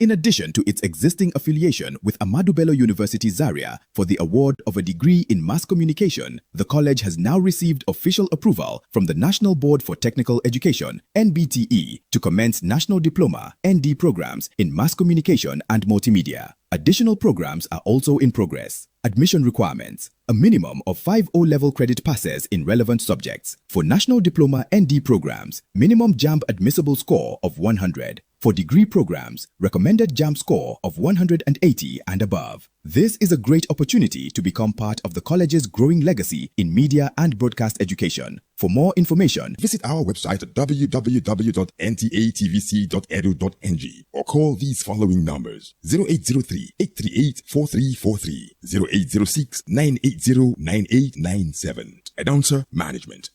In addition to its existing affiliation with Ahmadu Bello University Zaria for the award of a degree in mass communication, the college has now received official approval from the National Board for Technical Education (NBTE) to commence National Diploma (ND) programs in mass communication and multimedia. Additional programs are also in progress. Admission requirements: a minimum of 5 O-level credit passes in relevant subjects. For National Diploma ND programs, minimum JAMB admissible score of 100. For degree programs, recommended JAMB score of 180 and above. This is a great opportunity to become part of the college's growing legacy in media and broadcast education. For more information, visit our website at www.ntatvc.edu.ng or call these following numbers: 0803-838-4343, 0806-980-9897. Announcer Management.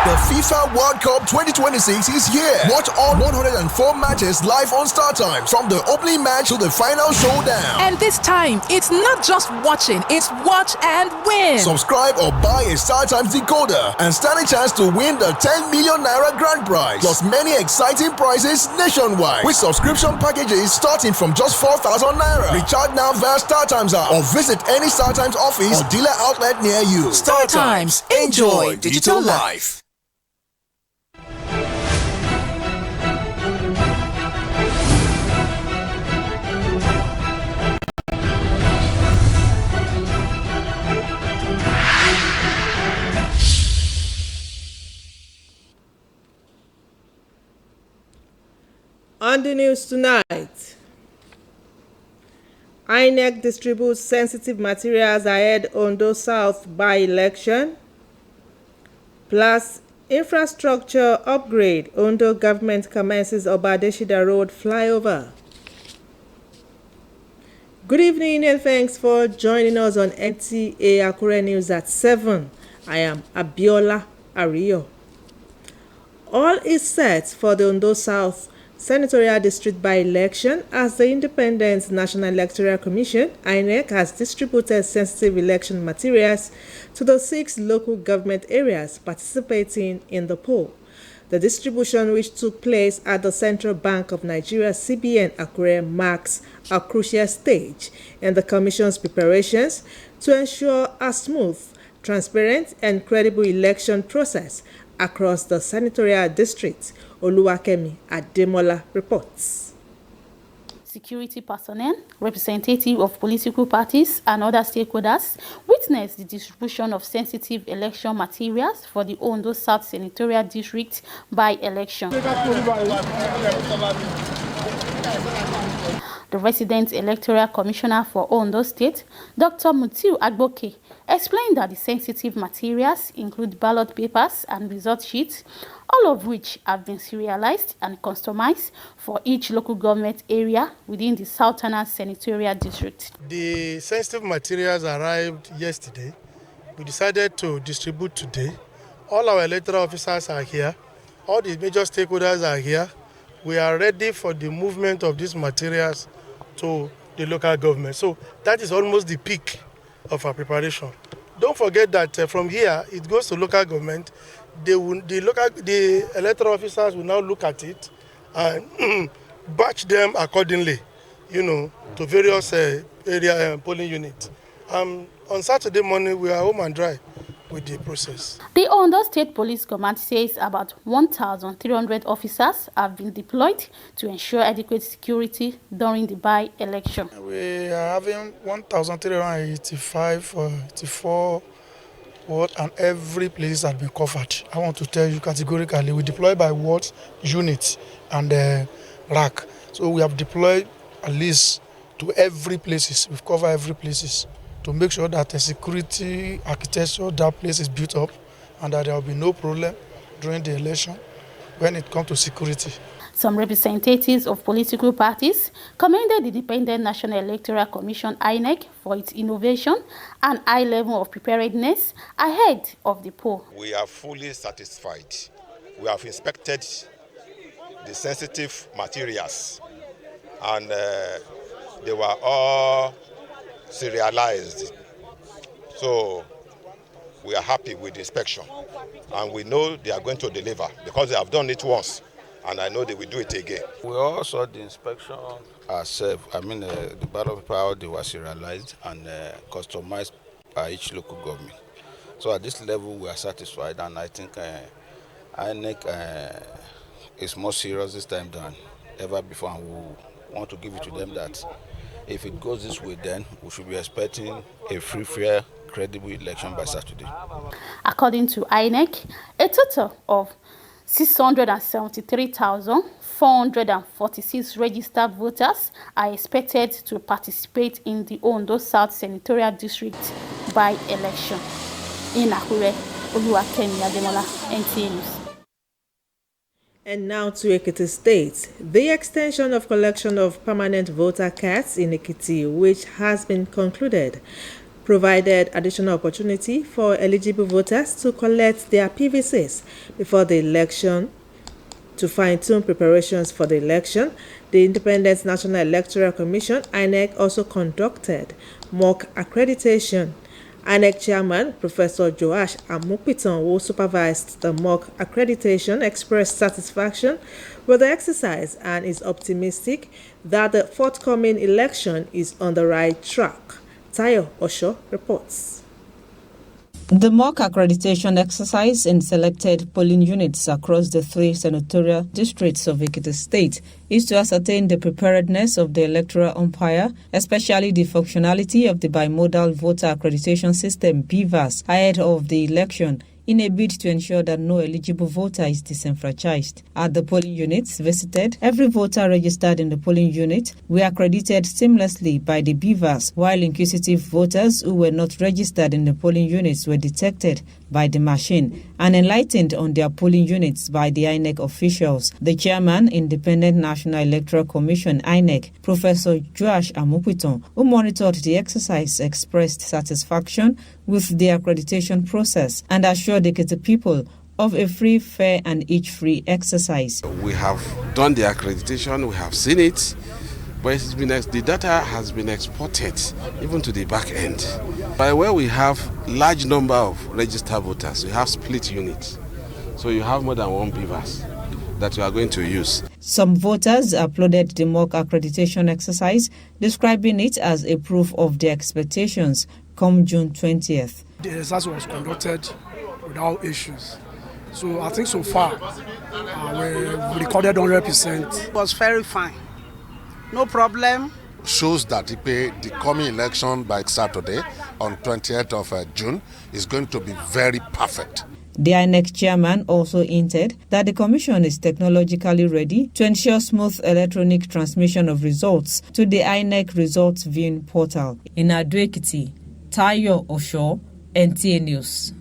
The FIFA World Cup 2026 is here. Watch all 104 matches live on Star Times, from the opening match to the final showdown. And this time, it's not just watching, it's watch and win. Subscribe or buy a Star Times decoder and stand a chance to win the 10 million naira grand prize, plus many exciting prizes nationwide, with subscription packages starting from just 4,000 naira. Recharge now via Star Times app or visit any Star Times office or dealer outlet near you. Star Times, enjoy digital life. On the news tonight, INEC distributes sensitive materials ahead Ondo South by-election, plus infrastructure upgrade. Ondo government commences Obadeshida Road flyover. Good evening and thanks for joining us on Nta Akure News at 7. I am Abiola Ario. All is set for the Ondo South Senatorial District by-election as the Independent National Electoral Commission, INEC, has distributed sensitive election materials to the 6 local government areas participating in the poll. The distribution, which took place at the Central Bank of Nigeria CBN Akure, marks a crucial stage in the Commission's preparations to ensure a smooth, transparent and credible election process across the senatorial district. Oluwakemi Ademola reports. Security personnel, representatives of political parties and other stakeholders witnessed the distribution of sensitive election materials for the Ondo South Senatorial District by-election. The resident electoral commissioner for Ondo State, Dr. Mutiu Agboke, explained that the sensitive materials include ballot papers and result sheets, all of which have been serialized and customized for each local government area within the Southern Senatorial District. The sensitive materials arrived yesterday. We decided to distribute today. All our electoral officers are here. All the major stakeholders are here. We are ready for the movement of these materials to the local government. So that is almost the peak of our preparation. Don't forget that from here, it goes to local government. The electoral officers will now look at it and batch them accordingly, to various area polling units. On Saturday morning, we are home and dry with the process. The Ondo State Police Command says about 1,300 officers have been deployed to ensure adequate security during the by-election. We are having 1,385 or 84 ward, and every place has been covered. I want to tell you categorically, we deploy by wards, units, and rack. So we have deployed at least to every places. We've covered every places to make sure that the security architecture that place is built up and that there will be no problem during the election when it comes to security. Some representatives of political parties commended the Independent National Electoral Commission INEC for its innovation and high level of preparedness ahead of the poll. We are fully satisfied. We have inspected the sensitive materials and they were all serialized. So we are happy with the inspection and we know they are going to deliver because they have done it once and I know they will do it again. We also the inspection ourselves. The ballot paper how they were serialized and customized by each local government. So at this level, we are satisfied, and I think INEC is more serious this time than ever before, and we want to give it to them that if it goes this way, then we should be expecting a free, fair, credible election by Saturday. According to INEC, a total of 673,446 registered voters are expected to participate in the Ondo South Senatorial District by-election. In Akure, Oluwakemi Ademola, NTA News. And now to Ekiti State. The extension of collection of permanent voter cards in Ekiti, which has been concluded, provided additional opportunity for eligible voters to collect their PVCs before the election. To fine-tune preparations for the election, the Independent National Electoral Commission, INEC, also conducted mock accreditation. INEC Chairman Professor Joash Amupiton, who supervised the mock accreditation, expressed satisfaction with the exercise and is optimistic that the forthcoming election is on the right track. Tayo Osho reports. The mock accreditation exercise in selected polling units across the 3 senatorial districts of Ekiti State is to ascertain the preparedness of the electoral umpire, especially the functionality of the bimodal voter accreditation system BVAS ahead of the election, in a bid to ensure that no eligible voter is disenfranchised. At the polling units visited, every voter registered in the polling unit were accredited seamlessly by the BVAS, while inquisitive voters who were not registered in the polling units were detected by the machine and enlightened on their polling units by the INEC officials. The chairman, Independent National Electoral Commission, INEC, Professor Joash Amupiton, who monitored the exercise, expressed satisfaction with the accreditation process and assured the people of a free, fair and itch-free exercise. We have done the accreditation, we have seen it, but it's been, the data has been exported even to the back end. By where we have large number of registered voters, we have split units. So you have more than one BVAS that we are going to use. Some voters applauded the mock accreditation exercise, describing it as a proof of their expectations come June 20th. The exercise was conducted without issues. So I think so far we recorded 100%. It was very fine. No problem. Shows that the coming election by Saturday on 20th of June is going to be very perfect. The INEC chairman also hinted that the commission is technologically ready to ensure smooth electronic transmission of results to the INEC results viewing portal. In Ado-Ekiti, Tayo Osho, NTA News.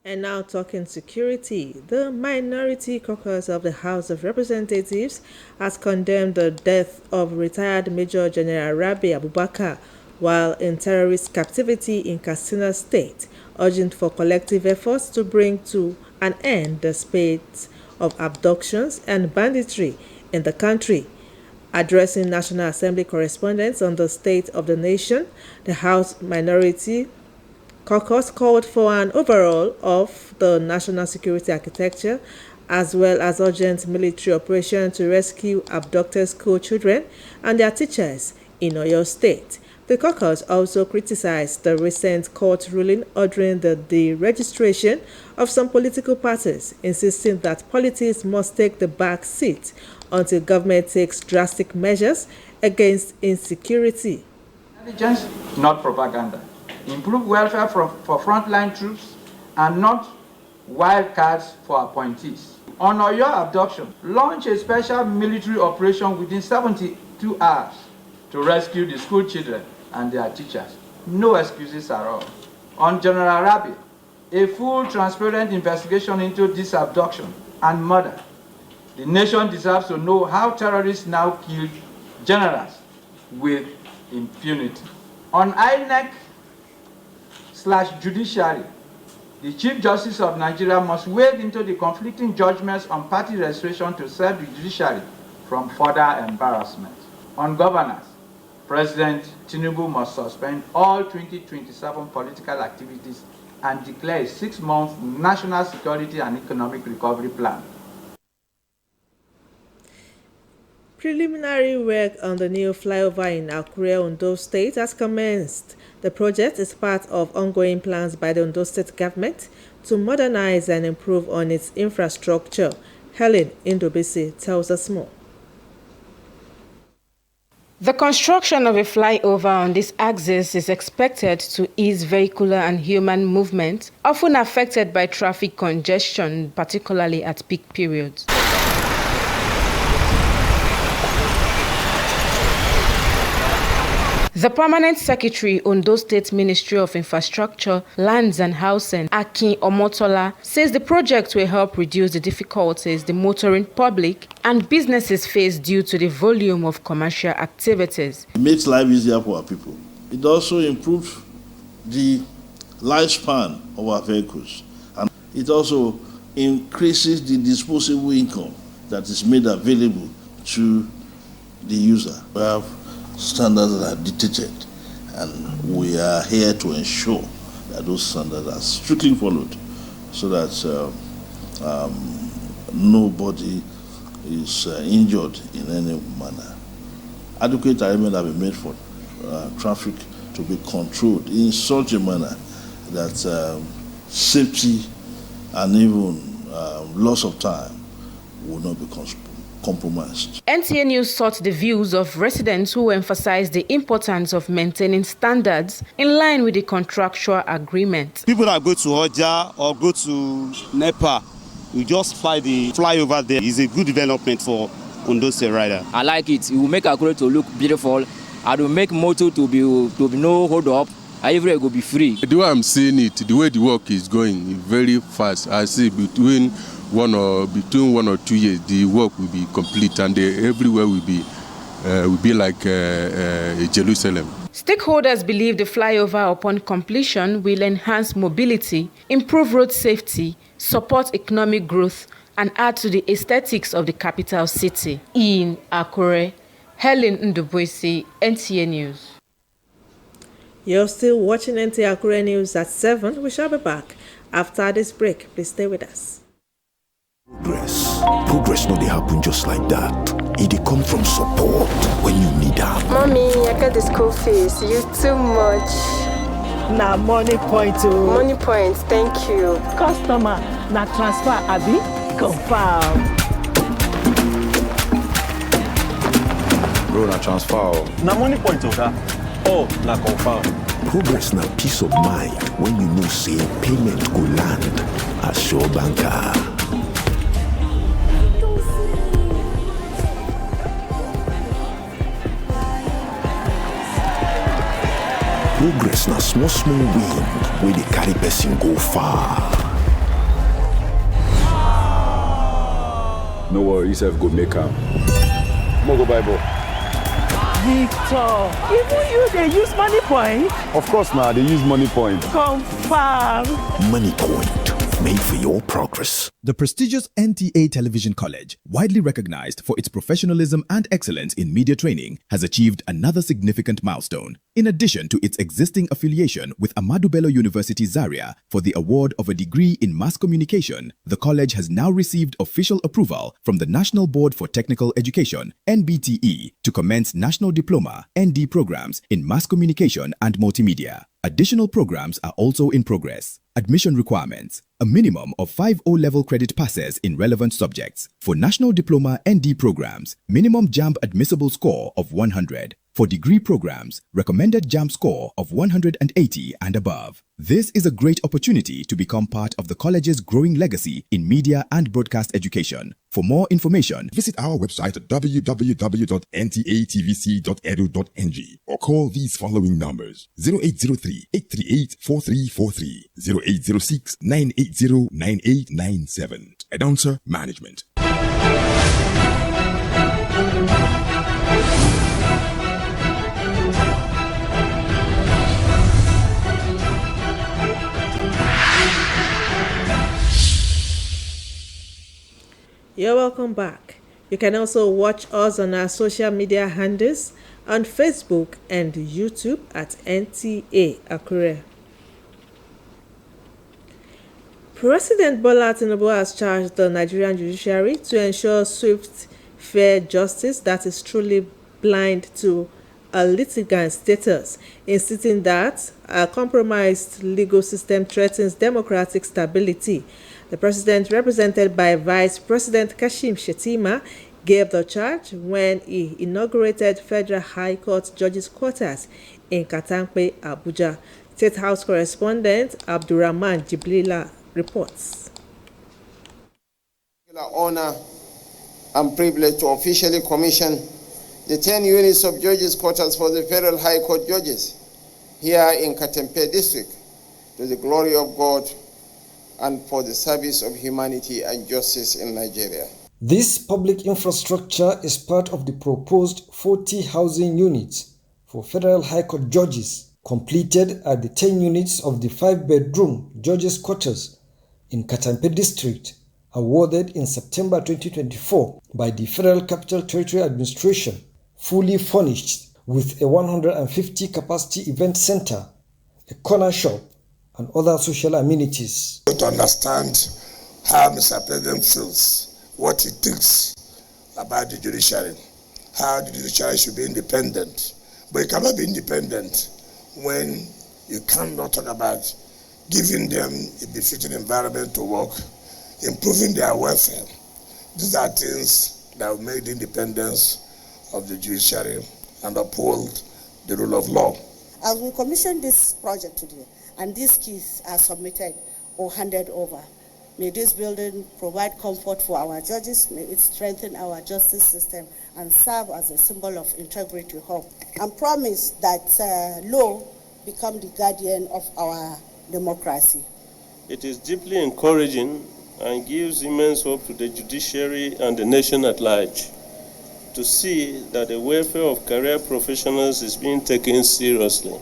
And now talking security, the Minority Caucus of the House of Representatives has condemned the death of retired Major General Rabi Abubakar while in terrorist captivity in Katsina State, urging for collective efforts to bring to an end the spate of abductions and banditry in the country. Addressing National Assembly correspondents on the state of the nation, the House Minority Caucus called for an overhaul of the national security architecture as well as urgent military operation to rescue abducted school children and their teachers in Oyo State. The caucus also criticized the recent court ruling ordering the deregistration of some political parties, insisting that politics must take the back seat until government takes drastic measures against insecurity. Intelligence, not propaganda. Improve welfare for frontline troops and not wildcards for appointees. On Oyo abduction, launch a special military operation within 72 hours to rescue the school children and their teachers. No excuses at all. On General Rabi, a full transparent investigation into this abduction and murder. The nation deserves to know how terrorists now kill generals with impunity. On INEC/judiciary, the Chief Justice of Nigeria must wade into the conflicting judgments on party registration to save the judiciary from further embarrassment. On governance, President Tinubu must suspend all 2027 political activities and declare a 6-month national security and economic recovery plan. Preliminary work on the new flyover in Akure, Ondo State has commenced. The project is part of ongoing plans by the Ondo State government to modernize and improve on its infrastructure. Helen Indobisi tells us more. The construction of a flyover on this axis is expected to ease vehicular and human movement, often affected by traffic congestion, particularly at peak periods. The Permanent Secretary, Ondo State Ministry of Infrastructure, Lands and Housing, Akin Omotola, says the project will help reduce the difficulties the motoring public and businesses face due to the volume of commercial activities. It makes life easier for our people. It also improves the lifespan of our vehicles, and it also increases the disposable income that is made available to the user. We have standards that are dictated, and we are here to ensure that those standards are strictly followed so that nobody is injured in any manner. Adequate arrangements have been made for traffic to be controlled in such a manner that safety and even loss of time will not be compromised. NTA News sought the views of residents who emphasized the importance of maintaining standards in line with the contractual agreement. People that go to Oja or go to Nepa, you just fly the flyover there. It's a good development for Ondo State rider. I like it. It will make Akure to look beautiful. And will make motor to be no hold up. Everywhere will be free. The way I'm seeing it, the way the work is going, very fast. I see between 1 or 2 years, the work will be complete, and everywhere will be like Jerusalem. Stakeholders believe the flyover upon completion will enhance mobility, improve road safety, support economic growth, and add to the aesthetics of the capital city. In Akure, Helen Ndubuisi, NTA News. You're still watching Nta Akure News at 7. We shall be back after this break. Please stay with us. Progress no dey happen just like that. It dey come from support when you need help. Mommy, I got the school fees. You too much. Na money point o. Money point, thank you. Customer, na transfer abi? Confirm. Bro, na transfer. Na money point o da. Oh, na confirm. Progress na peace of mind when you know say payment go land as Sure Banker. Progress na small wind where they carry person go far. No worry, yourself go make am. Mo go buy ball. Victor, even you dey use money point? Of course now, they use money point. Confirm. Money Point, made for your progress. The prestigious NTA Television College, widely recognized for its professionalism and excellence in media training, has achieved another significant milestone. In addition to its existing affiliation with Ahmadu Bello University Zaria for the award of a degree in mass communication, the college has now received official approval from the National Board for Technical Education, NBTE, to commence National Diploma, ND programs in mass communication and multimedia. Additional programs are also in progress. Admission requirements: a minimum of 5 O-level credit passes in relevant subjects. For National Diploma ND programs, minimum JAMB admissible score of 100. For degree programs, recommended JAMB score of 180 and above. This is a great opportunity to become part of the college's growing legacy in media and broadcast education. For more information, visit our website at www.ntatvc.edu.ng or call these following numbers: 0803-838-4343, 0806-980-9897. Announcer Management. You're welcome back. You can also watch us on our social media handles on Facebook and YouTube at NTA Akure. President Bola Tinubu has charged the Nigerian judiciary to ensure swift fair justice that is truly blind to a litigant status, insisting that a compromised legal system threatens democratic stability. The president, represented by Vice President Kashim Shettima, gave the charge when he inaugurated Federal High Court judges' quarters in Katampe, Abuja. State House correspondent Abdurrahman Jibrila reports. Honor and privilege to officially commission the 10 units of judges' quarters for the Federal High Court judges here in Katempe District, to the glory of God and for the service of humanity and justice in Nigeria. This public infrastructure is part of the proposed 40 housing units for Federal High Court judges, completed at the 10 units of the 5-bedroom judges' quarters in Katampe District, awarded in September 2024 by the Federal Capital Territory Administration, fully furnished with a 150-capacity event center, a corner shop, and other social amenities. To understand how Mr. President feels, what he thinks about the judiciary, how the judiciary should be independent. But it cannot be independent when you cannot talk about giving them a befitting environment to work, improving their welfare. These are things that will make the independence of the judiciary and uphold the rule of law. As we commission this project today, and these keys are submitted or handed over, may this building provide comfort for our judges, may it strengthen our justice system and serve as a symbol of integrity, hope, and promise that law become the guardian of our democracy. It is deeply encouraging and gives immense hope to the judiciary and the nation at large to see that the welfare of career professionals is being taken seriously.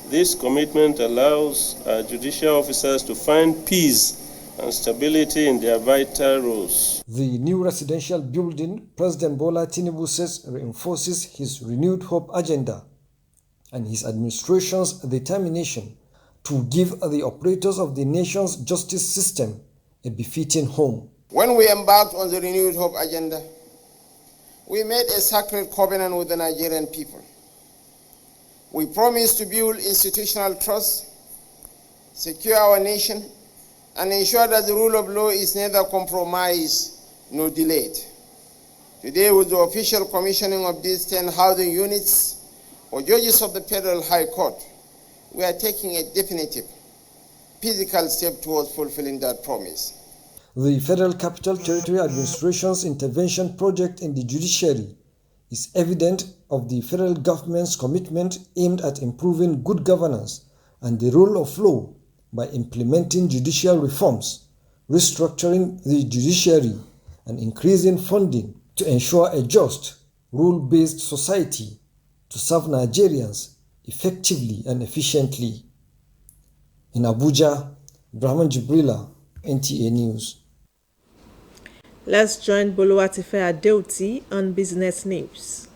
This commitment allows our judicial officers to find peace and stability in their vital roles. The new residential building, President Bola Tinubu says, reinforces his renewed hope agenda and his administration's determination to give the operators of the nation's justice system a befitting home. When we embarked on the renewed hope agenda, we made a sacred covenant with the Nigerian people. We promised to build institutional trust, secure our nation, and ensure that the rule of law is neither compromised nor delayed. Today, with the official commissioning of these 10 housing units for judges of the Federal High Court, we are taking a definitive physical step towards fulfilling that promise. The Federal Capital Territory Administration's intervention project in the judiciary is evident of the federal government's commitment aimed at improving good governance and the rule of law by implementing judicial reforms, restructuring the judiciary, and increasing funding to ensure a just, rule-based society to serve Nigerians effectively and efficiently. In Abuja, Brahman Jibrila, NTA News. Let's join Boluwatife Adeoti on business news.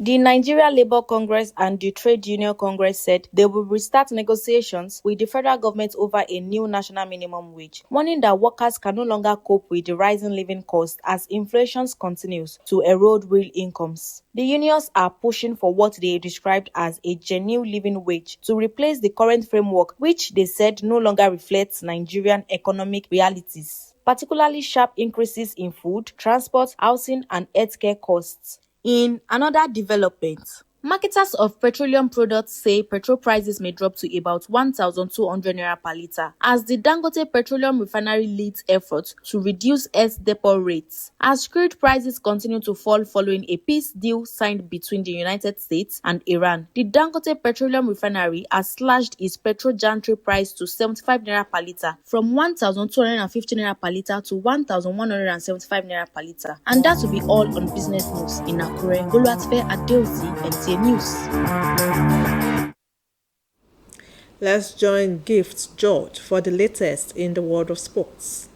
The Nigeria Labour Congress and the Trade Union Congress said they will restart negotiations with the federal government over a new national minimum wage, warning that workers can no longer cope with the rising living costs as inflation continues to erode real incomes. The unions are pushing for what they described as a genuine living wage to replace the current framework, which they said no longer reflects Nigerian economic realities, particularly sharp increases in food, transport, housing, and healthcare costs. In another development, marketers of petroleum products say petrol prices may drop to about 1,200 naira per litre as the Dangote Petroleum Refinery leads efforts to reduce its depot rates. As crude prices continue to fall following a peace deal signed between the United States and Iran, the Dangote Petroleum Refinery has slashed its petrol gantry price to 75 naira per litre from 1,250 naira per litre to 1,175 naira per litre. And that will be all on business news in Akure. Boluwatife Adeoti, NTA News. Let's join Gift George for the latest in the world of sports.